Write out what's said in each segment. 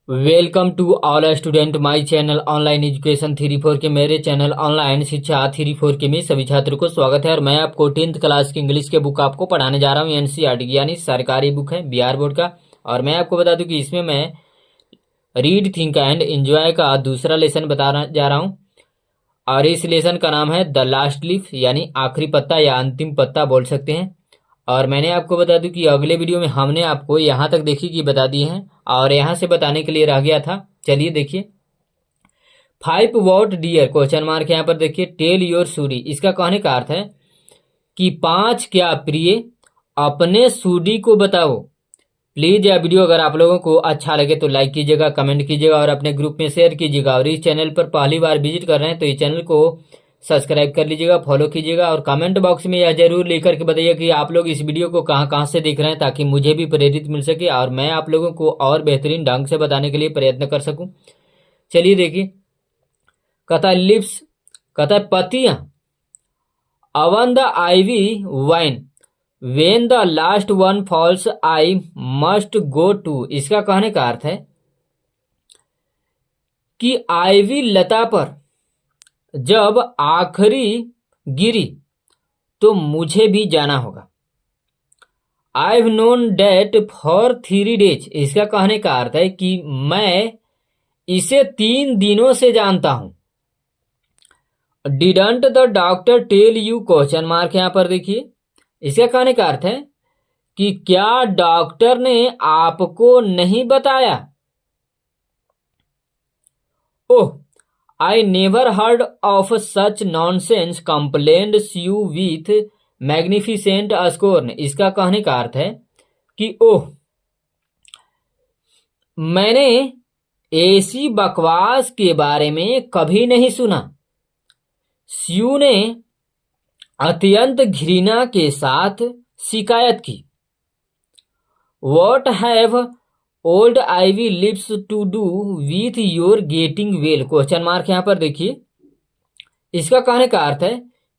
Welcome to all student my channel online education 3-4 के मेरे channel online शिक्षा 3-4 के में सभी छात्रों को स्वागत है। और मैं आपको 10th क्लास की इंग्लिश के बुक आपको पढ़ाने जा रहा हूँ। एनसीईआरटी की यानी सरकारी बुक है बिहार बोर्ड का। और मैं आपको बता दूं कि इसमें मैं रीड थिंक एंड एंजॉय का दूसरा लेसन बताना जा रहा हूँ। और इस लेसन का नाम है द लास्ट लीफ यानी आखिरी पत्ता या अंतिम पत्ता बोल सकते हैं। और मैंने आपको बता दूं कि अगले वीडियो में हमने आपको यहाँ तक देखी कि बता दी है और यहाँ से बताने के लिए रह गया था। चलिए देखिए 5 वॉट डियर क्वेश्चन मार्क यहाँ पर देखिए टेल योर सूडी। इसका कहने का अर्थ है कि 5 क्या प्रिय अपने सूडी को बताओ। प्लीज यह वीडियो अगर आप लोगों को अच्छा लगे तो लाइक कीजिएगा, कमेंट कीजिएगा और अपने ग्रुप में शेयर कीजिएगा। और इस चैनल पर पहली बार विजिट कर रहे हैं तो इस चैनल को सब्सक्राइब कर लीजिएगा, फॉलो कीजिएगा। और कमेंट बॉक्स में यह जरूर लिख करके बताइए कि आप लोग इस वीडियो को कहाँ कहाँ से देख रहे हैं, ताकि मुझे भी प्रेरित मिल सके और मैं आप लोगों को और बेहतरीन ढंग से बताने के लिए प्रयत्न कर सकूं। चलिए देखिए कहता है लिप्स, कहता है पतियां on the ivy vine when the last one falls I must go too. इसका कहने का अर्थ है कि आईवी लता पर जब आखिरी गिरी तो मुझे भी जाना होगा। I've known that for 3 days। इसका कहने का अर्थ है कि मैं इसे 3 दिनों से जानता हूं। Didn't the doctor tell you question mark यहां पर देखिए। इसका कहने का अर्थ है कि क्या डॉक्टर ने आपको नहीं बताया। ओह I never heard of such nonsense complained you with magnificent scorn। इसका कहने का अर्थ है कि ओह मैंने ऐसी बकवास के बारे में कभी नहीं सुना। स्यू ने अत्यंत घृणा के साथ शिकायत की। What have old ivy lips to do with your getting well question mark यहां पर देखिए। इसका कहने का अर्थ है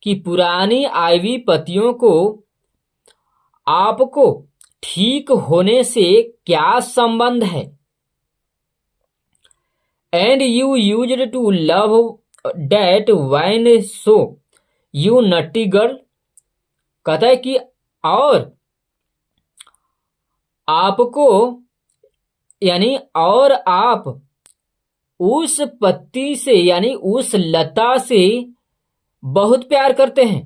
कि पुरानी आईवी पत्तियों को आपको ठीक होने से क्या संबंध है। And you used to love that vine so you naughty girl. कहता है कि और आपको यानी और आप उस पत्ती से यानी उस लता से बहुत प्यार करते हैं।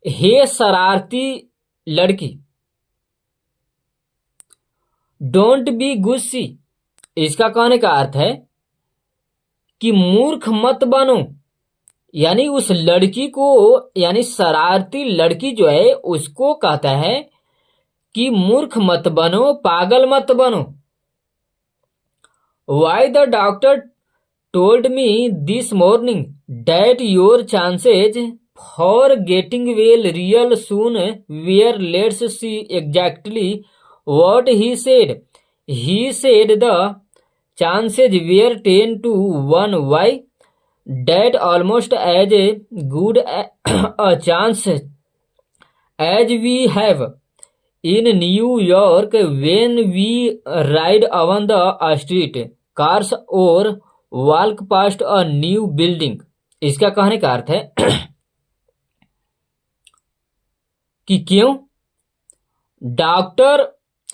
हे शरारती लड़की डोंट बी गुस्सी। इसका कहने का अर्थ है कि मूर्ख मत बनो। यानी उस लड़की को यानी शरारती लड़की जो है उसको कहता है कि मूर्ख मत बनो, पागल मत बनो। Why the doctor told me this morning that your chances for getting well real soon were, let's see exactly what he said. He said the chances were 10 to 1. Why? That almost as good a chance as we have in New York when we ride on the street cars or walk past a new building। इसका कहने का अर्थ है कि क्यों doctor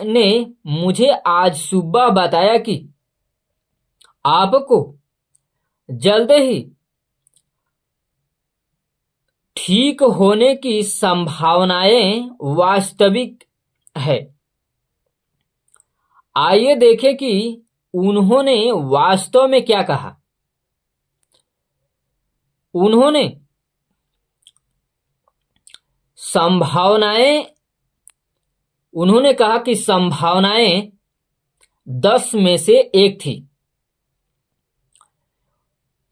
ने मुझे आज सुबह बताया कि आपको जल्द ही ठीक होने की संभावनाएं वास्तविक है। आइए देखें कि उन्होंने वास्तव में क्या कहा। उन्होंने कहा कि संभावनाएं 10 में से 1 थी।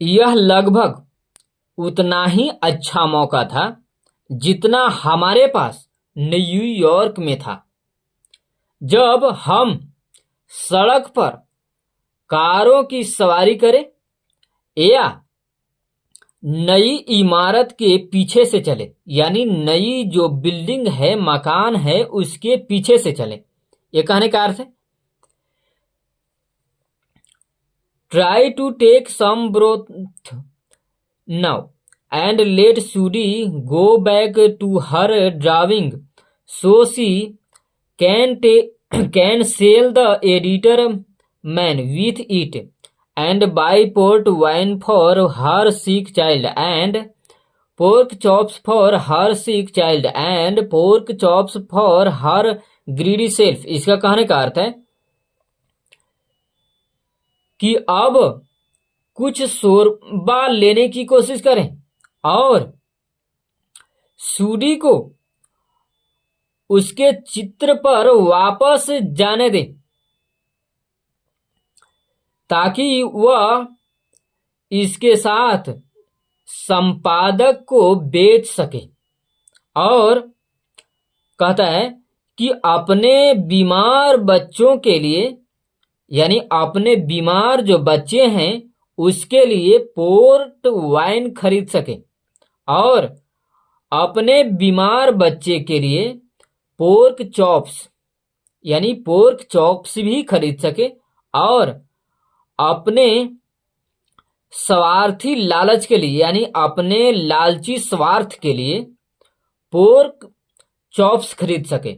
यह लगभग उतना ही अच्छा मौका था जितना हमारे पास न्यूयॉर्क में था जब हम सड़क पर कारों की सवारी करें या नई इमारत के पीछे से चले, यानी नई जो बिल्डिंग है, मकान है, उसके पीछे से चले। ये कहने का अर्थ है try to take some broth now and let Sudi go back to her drawing so she can sell the editor man with it and buy port wine for her sick child and pork chops for her sick child and pork chops for her greedy self। इसका कहने का अर्थ है कि अब कुछ शोरबा लेने की कोशिश करें और सूडी को उसके चित्र पर वापस जाने दें ताकि वह इसके साथ संपादक को बेच सके। और कहता है कि अपने बीमार बच्चों के लिए यानी अपने बीमार जो बच्चे हैं उसके लिए पोर्ट वाइन खरीद सके और अपने बीमार बच्चे के लिए पोर्क चॉप्स यानी पोर्क चॉप्स भी खरीद सके और अपने स्वार्थी लालच के लिए यानी अपने लालची स्वार्थ के लिए पोर्क चॉप्स खरीद सके।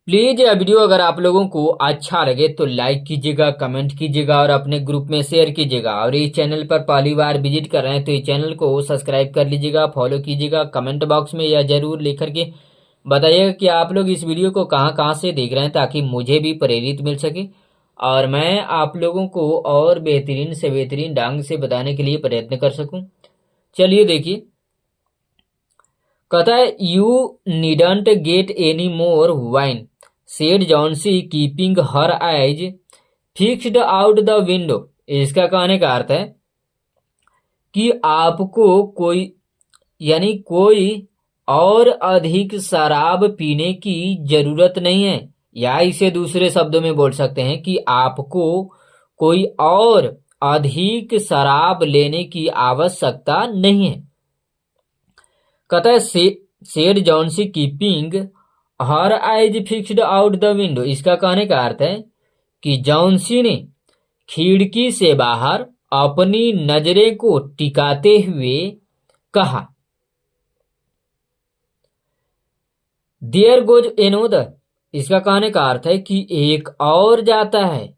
प्लीज यह वीडियो अगर आप लोगों को अच्छा लगे तो लाइक कीजिएगा, कमेंट कीजिएगा और अपने ग्रुप में शेयर कीजिएगा। और इस चैनल पर पहली बार विजिट कर रहे हैं तो इस चैनल को सब्सक्राइब कर लीजिएगा, फॉलो कीजिएगा। कमेंट बॉक्स में यह जरूर लिख करके बताइएगा कि आप लोग इस वीडियो को कहां से देख रहे हैं ताकि मुझे भी प्रेरित मिल सके और मैं आप लोगों को और बेहतरीन से बेहतरीन ढंग से बताने के लिए प्रयत्न कर सकूं। चलिए देखिए, कहता है you needn't get any more wine said Johnsy keeping her eyes fixed out the window. इसका कहने का अर्थ है कि आपको कोई और अधिक शराब पीने की जरूरत नहीं है, या इसे दूसरे शब्दों में बोल सकते हैं कि आपको कोई और अधिक शराब लेने की आवश्यकता नहीं है। कहता है said Johnsy keeping her eyes fixed out the window. इसका कहने का अर्थ है कि जॉन्सी ने खिड़की से बाहर अपनी नजरें को टिकाते हुए कहा देयर गोज एनोदर। इसका कहने का अर्थ है कि एक और जाता है।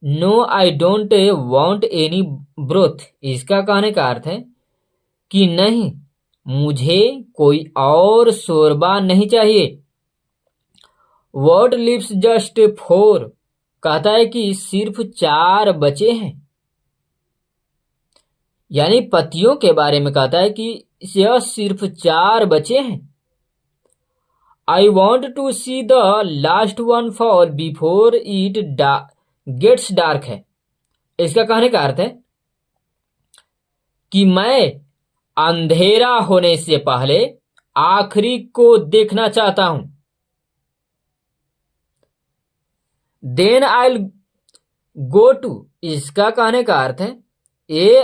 No I don't want any broth. इसका कहने का अर्थ है कि नहीं, मुझे कोई और शोरबा नहीं चाहिए। What lives just 4। कहता है कि सिर्फ 4 बचे हैं, यानी पतियों के बारे में कहता है कि यह सिर्फ 4 बचे हैं। I want to see the last one fall before it gets dark है। इसका कहने का अर्थ है कि मैं अंधेरा होने से पहले आखिरी को देखना चाहता हूं। Then I go too. इसका कहने का अर्थ है ए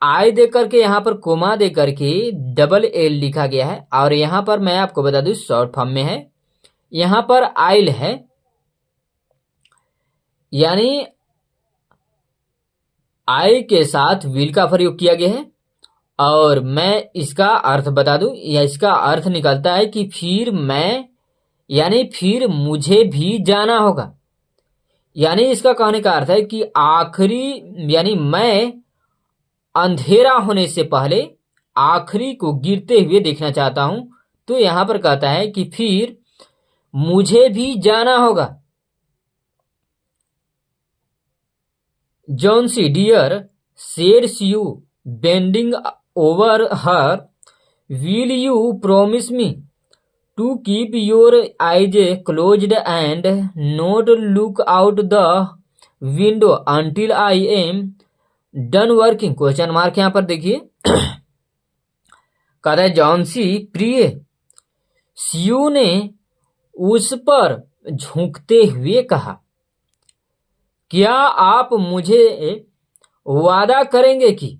आई दे करके यहां पर कोमा दे करके डबल एल लिखा गया है और यहां पर मैं आपको बता दूं शॉर्ट फॉर्म में है, यहां पर आइल है यानी आई के साथ विल का प्रयोग किया गया है। और मैं इसका अर्थ बता दूं, या इसका अर्थ निकलता है कि फिर मैं यानी फिर मुझे भी जाना होगा। यानी इसका कहने का अर्थ है कि आखिरी यानी मैं अंधेरा होने से पहले आखिरी को गिरते हुए देखना चाहता हूं। तो यहां पर कहता है कि फिर मुझे भी जाना होगा। Johnsy dear said Sue bending over her, will you promise me to keep your eyes closed and not look out the window until I am done working. Question mark यहां पर देखिए। कहता है जॉन्सी प्रिय सीयू ने उस पर झुकते हुए कहा, क्या आप मुझे वादा करेंगे कि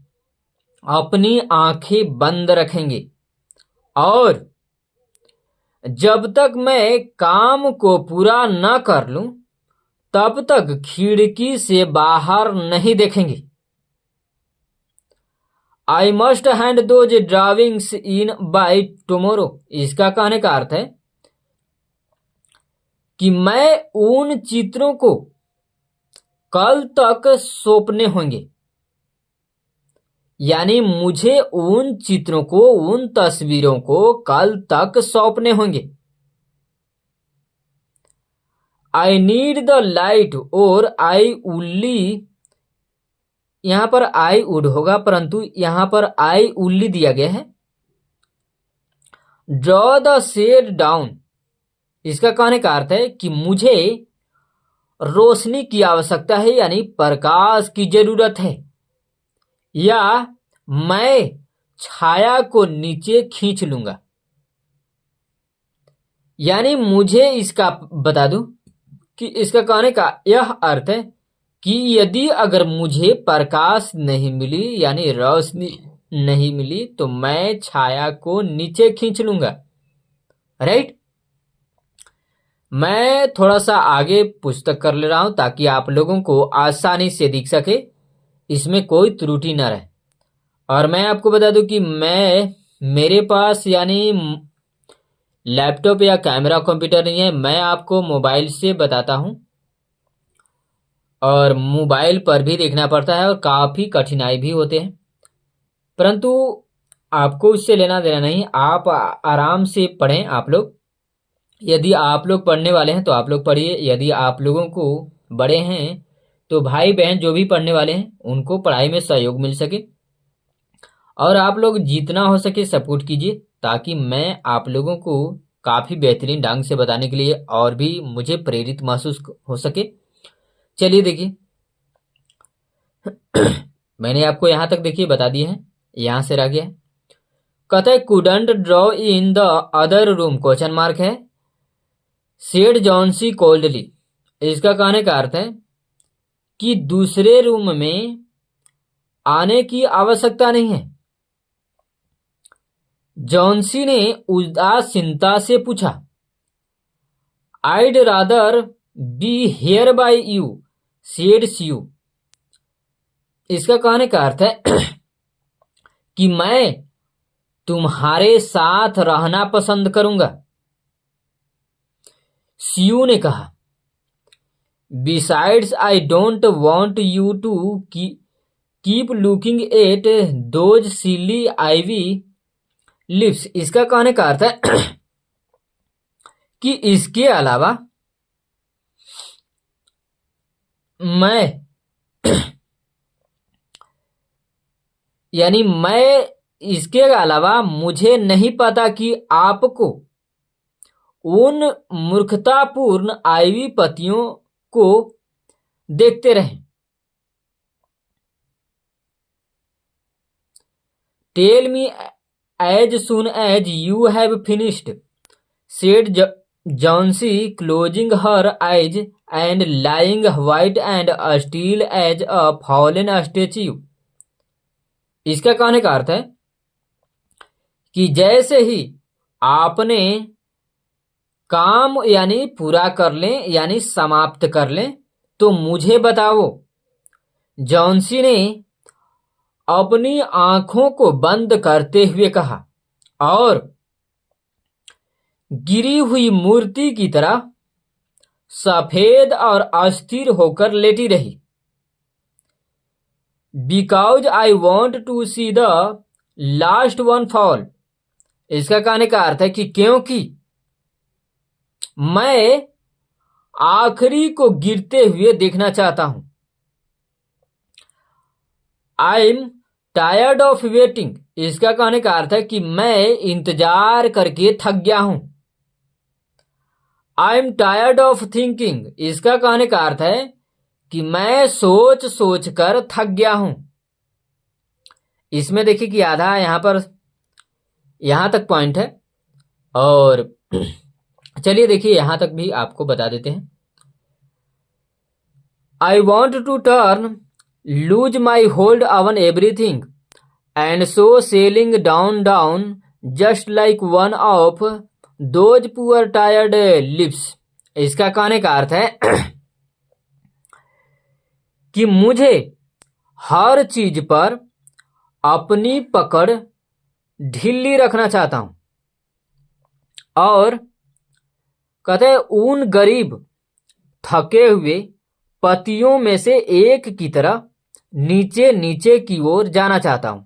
अपनी आंखें बंद रखेंगे और जब तक मैं काम को पूरा न कर लूं तब तक खिड़की से बाहर नहीं देखेंगे। I must hand those drawings in by tomorrow. इसका कहने का अर्थ है कि मैं उन चित्रों को कल तक सौंपने होंगे, यानी मुझे उन चित्रों को, उन तस्वीरों को कल तक सौंपने होंगे। आई नीड द लाइट और आई उल्ली, यहां पर आई वुड होगा परंतु यहां पर आई उल्ली दिया गया है। Draw the shade down. इसका कहने का अर्थ है कि मुझे रोशनी की आवश्यकता है, यानी प्रकाश की जरूरत है, या मैं छाया को नीचे खींच लूंगा। यानी मुझे इसका बता दूं कि इसका कहने का यह अर्थ है कि यदि अगर मुझे प्रकाश नहीं मिली, यानी रोशनी नहीं मिली, तो मैं छाया को नीचे खींच लूंगा। राइट। मैं थोड़ा सा आगे पुस्तक कर ले रहा हूं ताकि आप लोगों को आसानी से दिख सके, इसमें कोई त्रुटि न रहे। और मैं आपको बता दूं कि मेरे पास यानी लैपटॉप या कैमरा कंप्यूटर नहीं है, मैं आपको मोबाइल से बताता हूं और मोबाइल पर भी देखना पड़ता है और काफ़ी कठिनाई भी होते हैं, परंतु आपको उससे लेना देना नहीं। आप आराम से पढ़ें। आप लोग, यदि आप लोग पढ़ने वाले हैं तो आप लोग पढ़िए, यदि आप लोगों को बड़े हैं तो भाई बहन जो भी पढ़ने वाले हैं उनको पढ़ाई में सहयोग मिल सके, और आप लोग जितना हो सके सपोर्ट कीजिए ताकि मैं आप लोगों को काफ़ी बेहतरीन ढंग से बताने के लिए और भी मुझे प्रेरित महसूस हो सके। चलिए देखिए, मैंने आपको यहाँ तक देखिए बता दिए हैं, यहाँ से रह गया है। कहता है couldn't draw in the other room, question mark है, सेड जॉन्सी कोल्डली। इसका कहने का अर्थ है कि दूसरे रूम में आने की आवश्यकता नहीं है। जॉन्सी ने उदासीनता से पूछा। I'd rather be here by you, said Sue. इसका कहने का अर्थ है कि मैं तुम्हारे साथ रहना पसंद करूंगा। स्यू ने कहा। Besides I don't want you to keep looking at those silly ivy lips. इसका कहने का अर्थ है कि इसके अलावा मैं यानी मैं इसके अलावा मुझे नहीं पता कि आपको उन मूर्खतापूर्ण आईवी पत्तियों को देखते रहें। Tell me as soon as you have finished, said Johnsy closing her eyes and lying white and still as a fallen statue. इसका कहने का अर्थ है कि जैसे ही आपने काम यानी पूरा कर लें, यानी समाप्त कर लें, तो मुझे बताओ। जॉन्सी ने अपनी आंखों को बंद करते हुए कहा और गिरी हुई मूर्ति की तरह सफेद और अस्थिर होकर लेटी रही। Because I want to see the last one fall. इसका कहने का अर्थ है कि क्योंकि मैं आखिरी को गिरते हुए देखना चाहता हूं। I am tired of waiting. इसका कहने का अर्थ है कि मैं इंतजार करके थक गया हूं। I am tired of thinking. इसका कहने का अर्थ है कि मैं सोच सोच कर थक गया हूं। इसमें देखिए कि आधा यहां तक पॉइंट है, और चलिए देखिए यहां तक भी आपको बता देते हैं। I want to turn loose my hold on everything and so sailing down down just like one of those poor tired lips. इसका कहने का अर्थ है कि मुझे हर चीज पर अपनी पकड़ ढीली रखना चाहता हूं और कहते हैं उन गरीब थके हुए पतियों में से एक की तरह नीचे नीचे की ओर जाना चाहता हूं।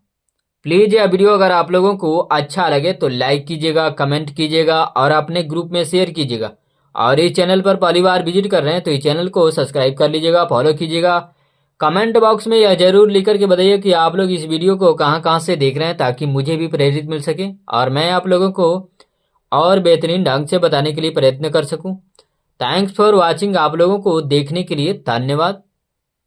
प्लीज यह वीडियो अगर आप लोगों को अच्छा लगे तो लाइक कीजिएगा, कमेंट कीजिएगा और अपने ग्रुप में शेयर कीजिएगा। और इस चैनल पर पहली बार विजिट कर रहे हैं तो इस चैनल को सब्सक्राइब कर लीजिएगा, फॉलो कीजिएगा। कमेंट बॉक्स में यह जरूर लिख करके बताइए कि आप लोग इस वीडियो को कहां कहां से देख रहे हैं, ताकि मुझे भी प्रेरित मिल सके और मैं आप लोगों को और बेहतरीन ढंग से बताने के लिए प्रयत्न कर सकूं। Thanks for watching. आप लोगों को देखने के लिए धन्यवाद।